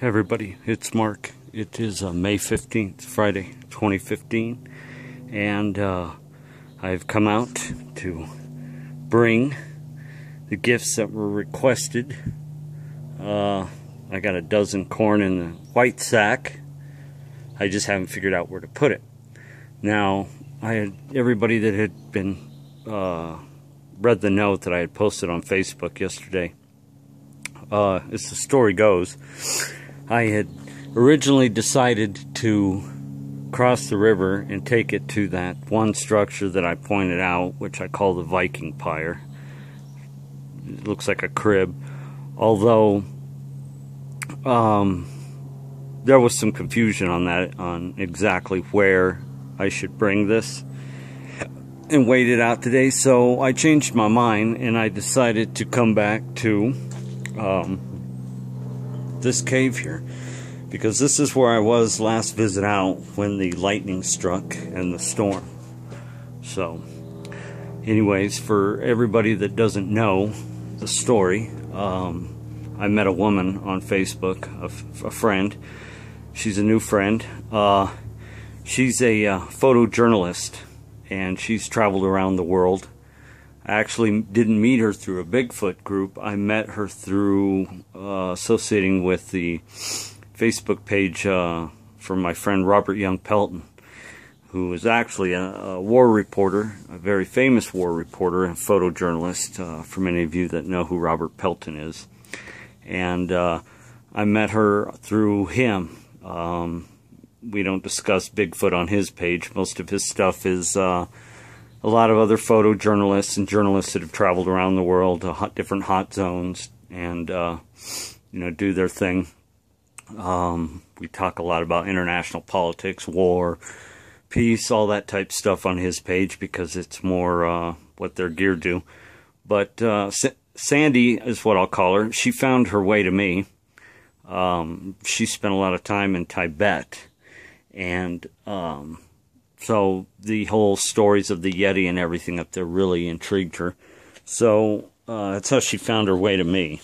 Hey everybody, it's Mark. It is May 15th, Friday, 2015, and I've come out to bring the gifts that were requested. I got a dozen corn in the white sack. I just haven't figured out where to put it. Now, I had everybody that had been read the note that I had posted on Facebook yesterday. As the story goes, I had originally decided to cross the river and take it to that one structure that I pointed out, which I call the Viking Pyre. It looks like a crib, although there was some confusion on that, on exactly where I should bring this, and weighed it out today. So I changed my mind and I decided to come back to this cave here, because this is where I was last visit out when the lightning struck and the storm. So anyways, for everybody that doesn't know the story, I met a woman on Facebook, a friend. She's a new friend. She's a photojournalist, and she's traveled around the world. I actually didn't meet her through a Bigfoot group. I met her through associating with the Facebook page from my friend Robert Young Pelton, who is actually a war reporter, a very famous war reporter and photojournalist, for many of you that know who Robert Pelton is. And I met her through him. We don't discuss Bigfoot on his page. Most of his stuff is a lot of other photojournalists and journalists that have traveled around the world to different hot zones and do their thing. We talk a lot about international politics, war, peace, all that type stuff on his page, because it's more what they're geared to. But Sandy is what I'll call her. She found her way to me. She spent a lot of time in Tibet, and so the whole stories of the Yeti and everything up there really intrigued her. So that's how she found her way to me.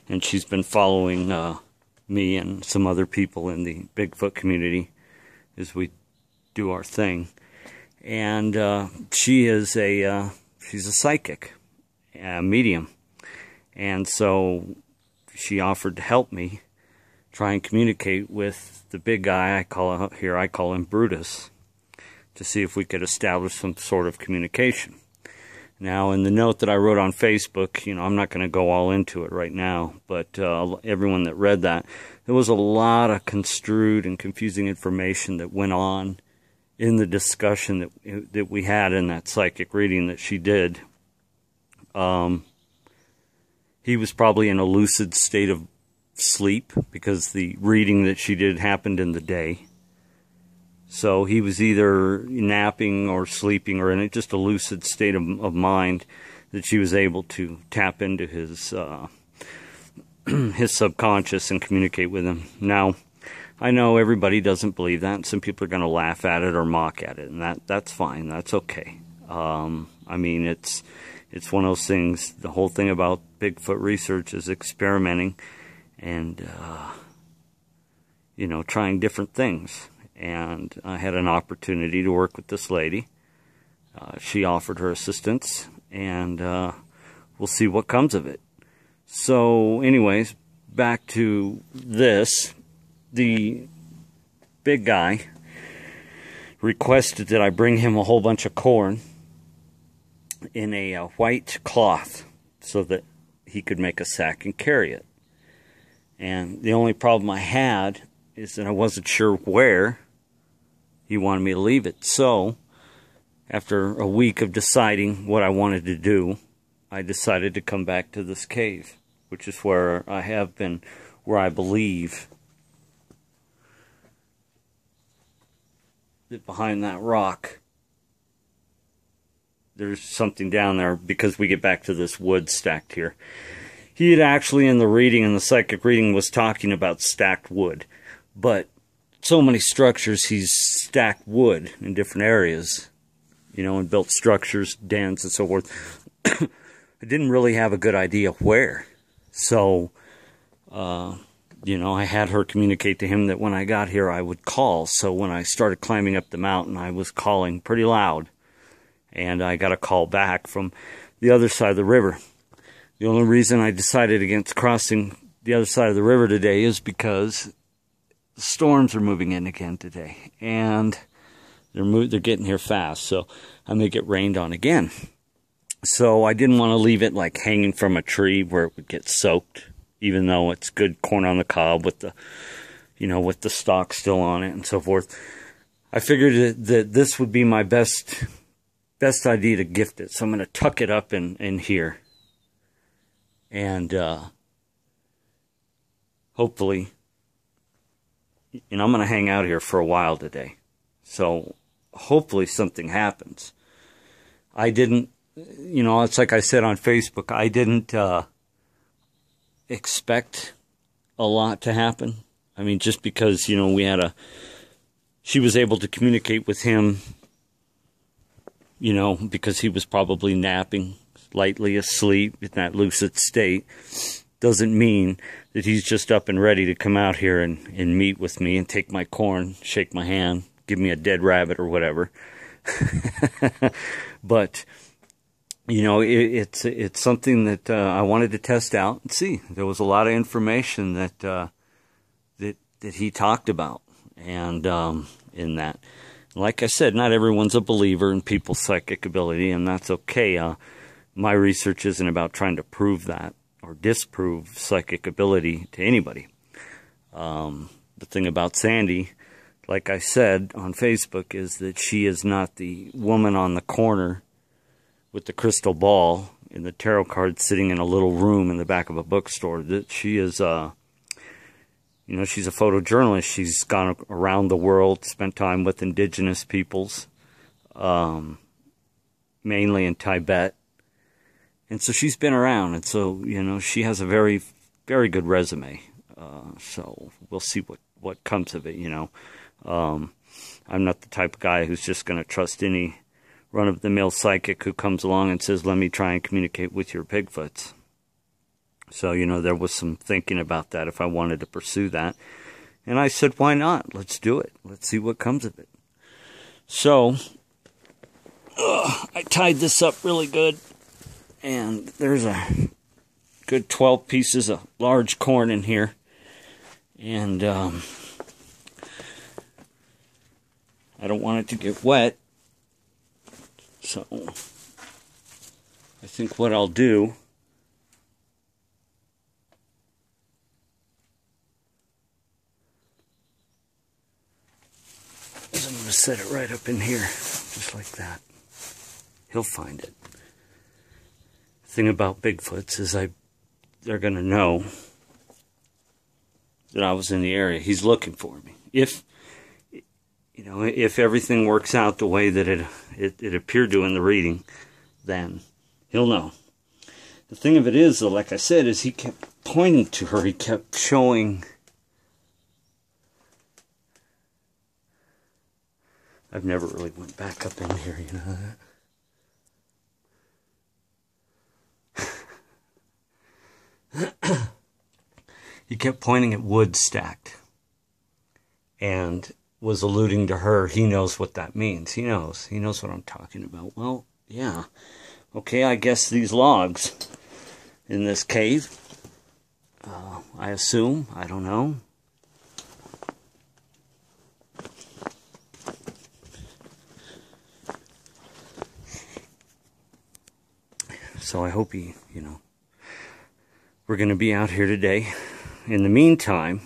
And she's been following me and some other people in the Bigfoot community as we do our thing. And she's a psychic, a medium. And so she offered to help me try and communicate with the big guy. I call him Brutus, to see if we could establish some sort of communication. Now, in the note that I wrote on Facebook, I'm not going to go all into it right now, but everyone that read that, there was a lot of construed and confusing information that went on in the discussion that we had in that psychic reading that she did. He was probably in a lucid state of sleep, because the reading that she did happened in the day. So he was either napping or sleeping, or in just a lucid state of mind, that she was able to tap into his his subconscious and communicate with him. Now, I know everybody doesn't believe that, and some people are going to laugh at it or mock at it, and that's fine. That's okay. I mean, it's one of those things. The whole thing about Bigfoot research is experimenting and trying different things. And I had an opportunity to work with this lady. She offered her assistance, and we'll see what comes of it. So anyways, back to this. The big guy requested that I bring him a whole bunch of corn in a white cloth so that he could make a sack and carry it. And the only problem I had is that I wasn't sure where he wanted me to leave it. So, after a week of deciding what I wanted to do, I decided to come back to this cave, which is where I have been, where I believe that behind that rock, there's something down there, because we get back to this wood stacked here. He had actually, in the reading, in the psychic reading, was talking about stacked wood. But so many structures, he's stacked wood in different areas, and built structures, dens, and so forth. I didn't really have a good idea where. So you know, I had her communicate to him that when I got here I would call. So when I started climbing up the mountain, I was calling pretty loud. And I got a call back from the other side of the river. The only reason I decided against crossing the other side of the river today is because the storms are moving in again today. And they're getting here fast. So I may get rained on again. So I didn't want to leave it like hanging from a tree where it would get soaked. Even though it's good corn on the cob with the, you know, with the stalk still on it and so forth. I figured that this would be my best idea to gift it. So I'm going to tuck it up in here. And hopefully, you know, I'm going to hang out here for a while today. So hopefully something happens. I didn't, you know, it's like I said on Facebook, I didn't expect a lot to happen. I mean, just because, you know, she was able to communicate with him, you know, because he was probably napping, lightly asleep in that lucid state, doesn't mean that he's just up and ready to come out here and meet with me and take my corn, shake my hand, give me a dead rabbit or whatever. But you know, it's something that I wanted to test out and see. There was a lot of information that he talked about, and in that, like I said, not everyone's a believer in people's psychic ability, and that's okay. My research isn't about trying to prove that or disprove psychic ability to anybody. The thing about Sandy, like I said on Facebook, is that she is not the woman on the corner with the crystal ball and the tarot cards sitting in a little room in the back of a bookstore. That she is, you know, she's a photojournalist. She's gone around the world, spent time with indigenous peoples, mainly in Tibet. And so she's been around, and so, you know, she has a very, very good resume. So we'll see what comes of it, you know. I'm not the type of guy who's just going to trust any run-of-the-mill psychic who comes along and says, let me try and communicate with your Bigfoots. So, you know, there was some thinking about that if I wanted to pursue that. And I said, why not? Let's do it. Let's see what comes of it. So, I tied this up really good. And there's a good 12 pieces of large corn in here. And I don't want it to get wet. So, I think what I'll do is I'm going to set it right up in here, just like that. He'll find it. The thing about Bigfoots is they're going to know that I was in the area. He's looking for me. If, you know, if everything works out the way that it appeared to in the reading, then he'll know. The thing of it is, though, like I said, is he kept pointing to her. He kept showing. I've never really went back up in here, you know that? He kept pointing at wood stacked. And was alluding to her. He knows what that means. He knows what I'm talking about. Well, yeah. Okay, I guess these logs in this cave, I assume, I don't know. So I hope he, you know, we're going to be out here today. In the meantime,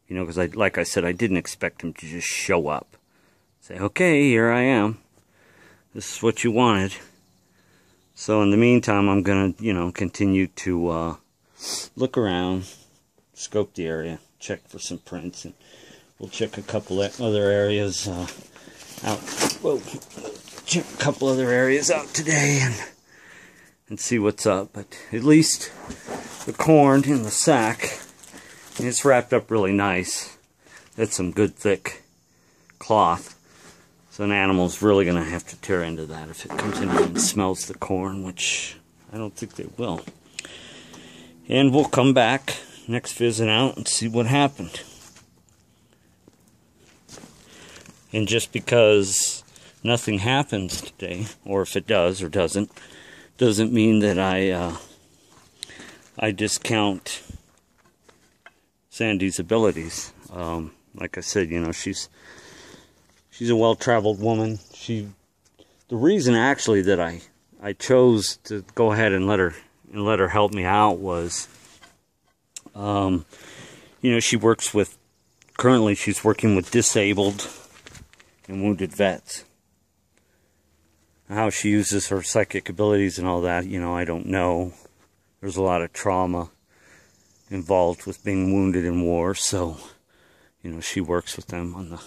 you know, because like I said, I didn't expect him to just show up. Say, okay, here I am. This is what you wanted. So in the meantime, I'm going to, you know, continue to look around, scope the area, check for some prints, and we'll check a couple of other areas out. Whoa, check a couple other areas out today and see what's up. But at least the corn in the sack, it's wrapped up really nice. That's some good thick cloth. So an animal's really going to have to tear into that if it comes in and smells the corn, which I don't think they will. And we'll come back next visit out and see what happened. And just because nothing happens today, or if it does or doesn't mean that I discount Sandy's abilities. Like I said, she's a well-traveled woman. The reason actually that I chose to go ahead and let her help me out was, currently she's working with disabled and wounded vets. How she uses her psychic abilities and all that, I don't know. There's a lot of trauma involved with being wounded in war, so, she works with them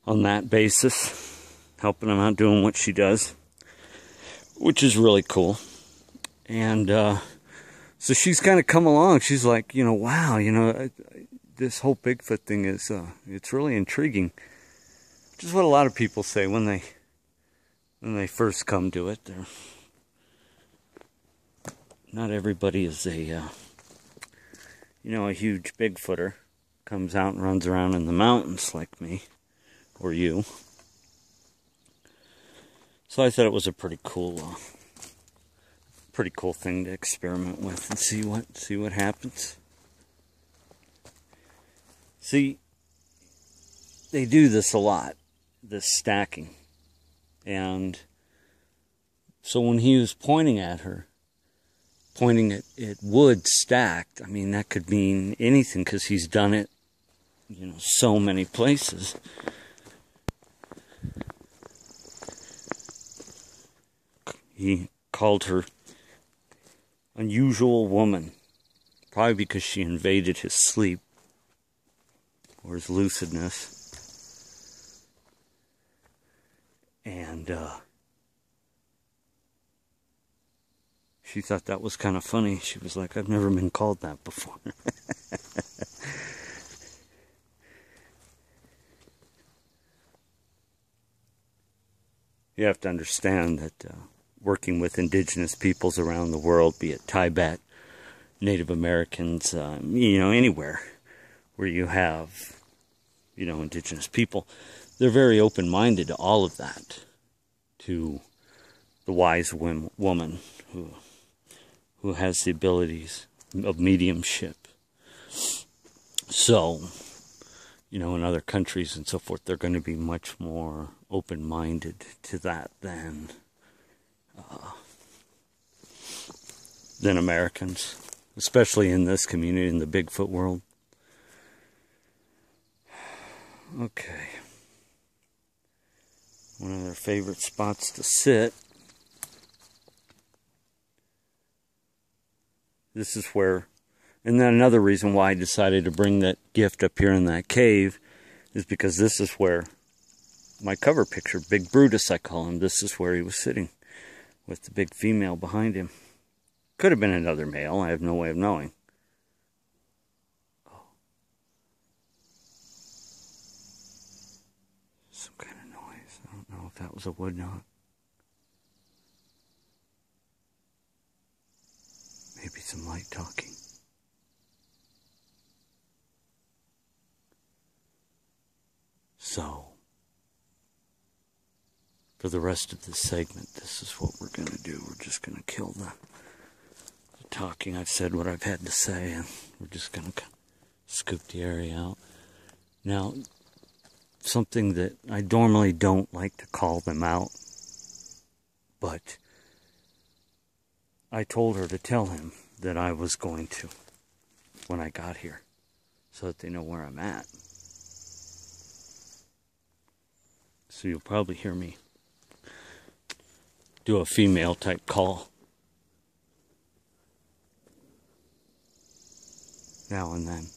on that basis, helping them out, doing what she does, which is really cool. And so she's kind of come along. She's like, wow, this whole Bigfoot thing is, it's really intriguing. Which is what a lot of people say when they first come to it. Not everybody is a huge Bigfooter. Comes out and runs around in the mountains like me or you. So I thought it was a pretty cool thing to experiment with and see what happens. See, they do this a lot, this stacking. And so when he was pointing at her, pointing at wood stacked, I mean, that could mean anything because he's done it, so many places. He called her unusual woman, probably because she invaded his sleep or his lucidness. And she thought that was kind of funny. She was like, I've never been called that before. You have to understand that working with indigenous peoples around the world, be it Tibet, Native Americans, anywhere where you have, indigenous people, they're very open-minded to all of that, to the wise woman who has the abilities of mediumship. So, in other countries and so forth, they're going to be much more open-minded to that than Americans, especially in this community, in the Bigfoot world. Okay. One of their favorite spots to sit. This is where, and then another reason why I decided to bring that gift up here in that cave is because this is where my cover picture, Big Brutus I call him, this is where he was sitting with the big female behind him. Could have been another male, I have no way of knowing. Oh. Some kind of noise. I don't know if that was a wood knock. Maybe some light talking. So, for the rest of this segment, this is what we're going to do. We're just going to kill the talking. I've said what I've had to say, and we're just going to scoop the area out. Now, something that I normally don't like to call them out, but I told her to tell him that I was going to when I got here, so that they know where I'm at. So you'll probably hear me do a female type call now and then.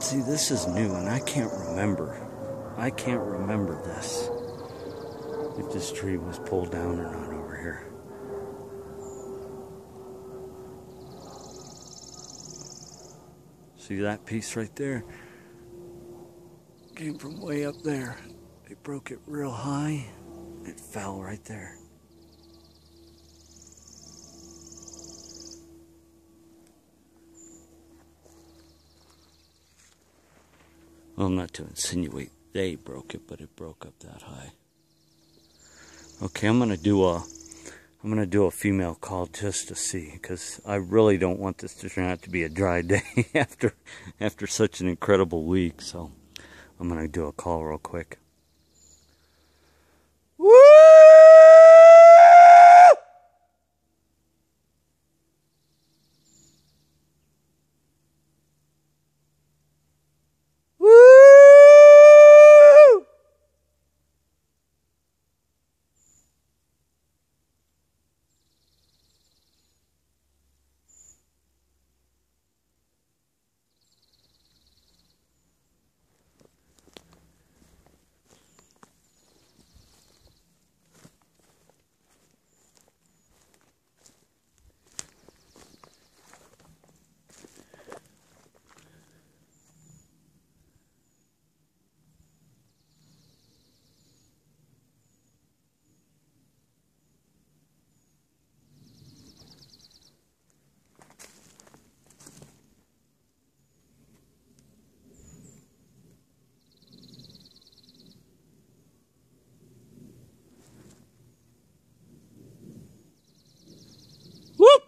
See, this is new and I can't remember this, if this tree was pulled down or not over here. See that piece right there? came from way up there. They broke it real high. It fell right there. Well, not to insinuate they broke it, but it broke up that high. Okay, I'm gonna do a female call just to see, because I really don't want this to turn out to be a dry day after such an incredible week. So I'm gonna do a call real quick. Woo! Whoop!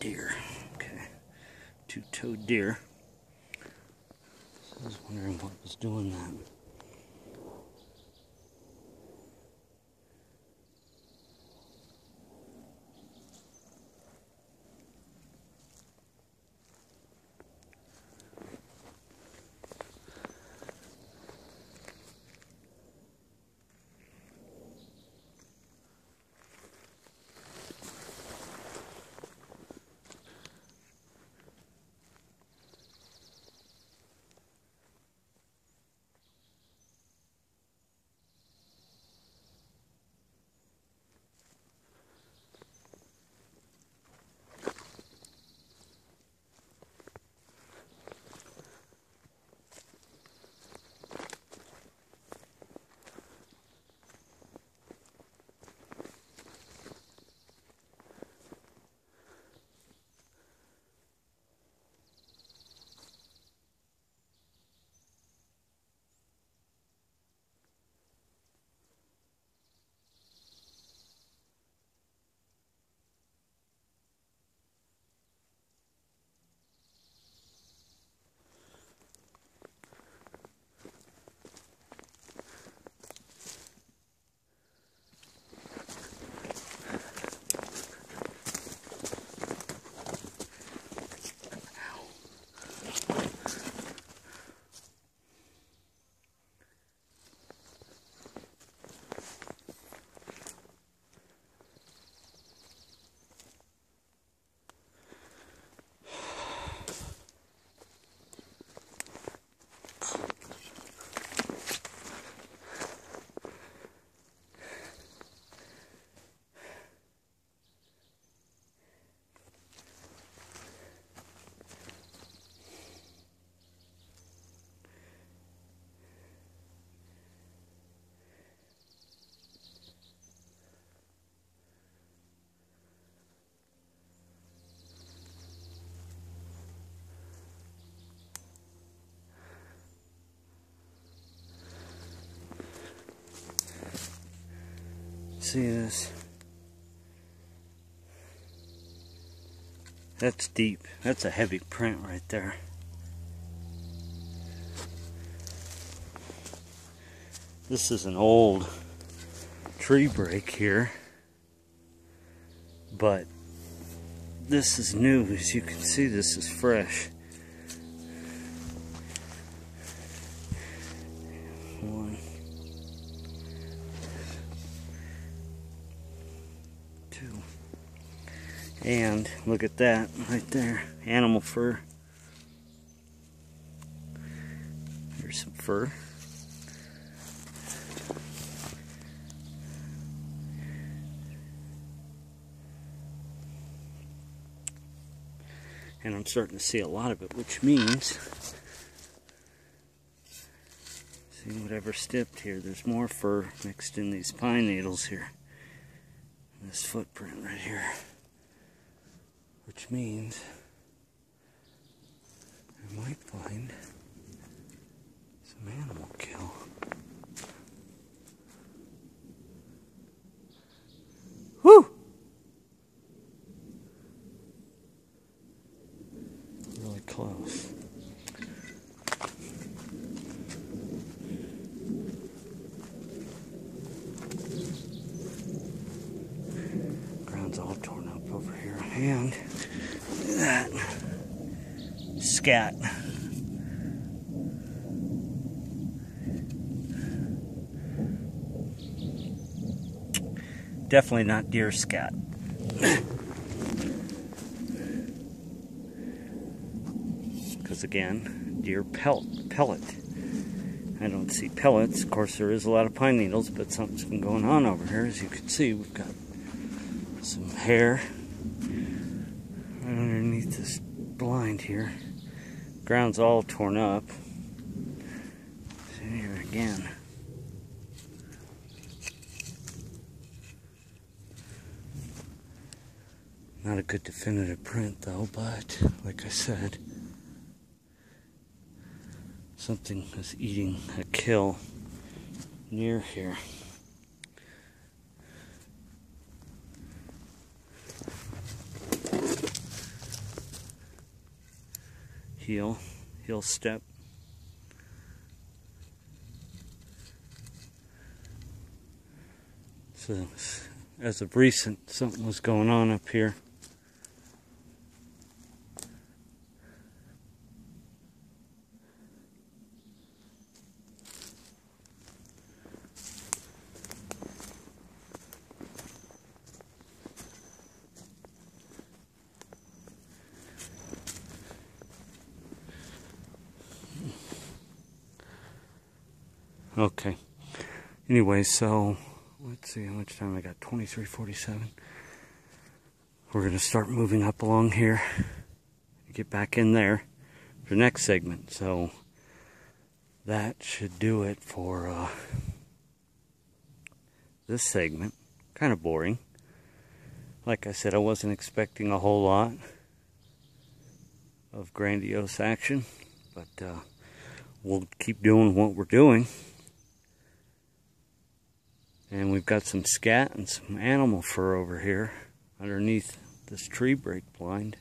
Deer. Okay. Two-toed deer. So I was wondering what was doing that. see this. That's deep. That's a heavy print right there. This is an old tree break here, but this is new. As you can see, this is fresh. One, two, and look at that right there, animal fur. Here's some fur. And I'm starting to see a lot of it, which means, see whatever stepped here, there's more fur mixed in these pine needles here. This footprint right here. Which means I might find some animal kill. Whew! Really close. Ground's all torn up over here. And look at that. Scat. Definitely not deer scat. Because again, deer pellet. I don't see pellets. Of course, there is a lot of pine needles, but something's been going on over here. As you can see, we've got some hair right underneath this blind here. Ground's all torn up. See here again. Not a good definitive print though, but like I said, something is eating a kill near here. Heel step. So, as of recent, something was going on up here. Okay. Anyway, so let's see how much time I got. 23:47. We're going to start moving up along here. Get back in there for the next segment. So that should do it for this segment. Kind of boring. Like I said, I wasn't expecting a whole lot of grandiose action, but we'll keep doing what we're doing. And we've got some scat and some animal fur over here underneath this tree break blind.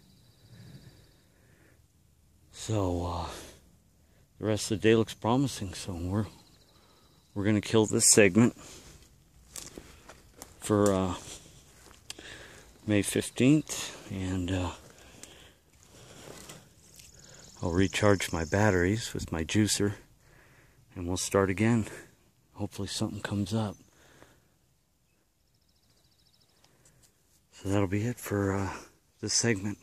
So the rest of the day looks promising. So we're gonna kill this segment for May 15th, and I'll recharge my batteries with my juicer, and we'll start again. Hopefully something comes up. So that'll be it for this segment.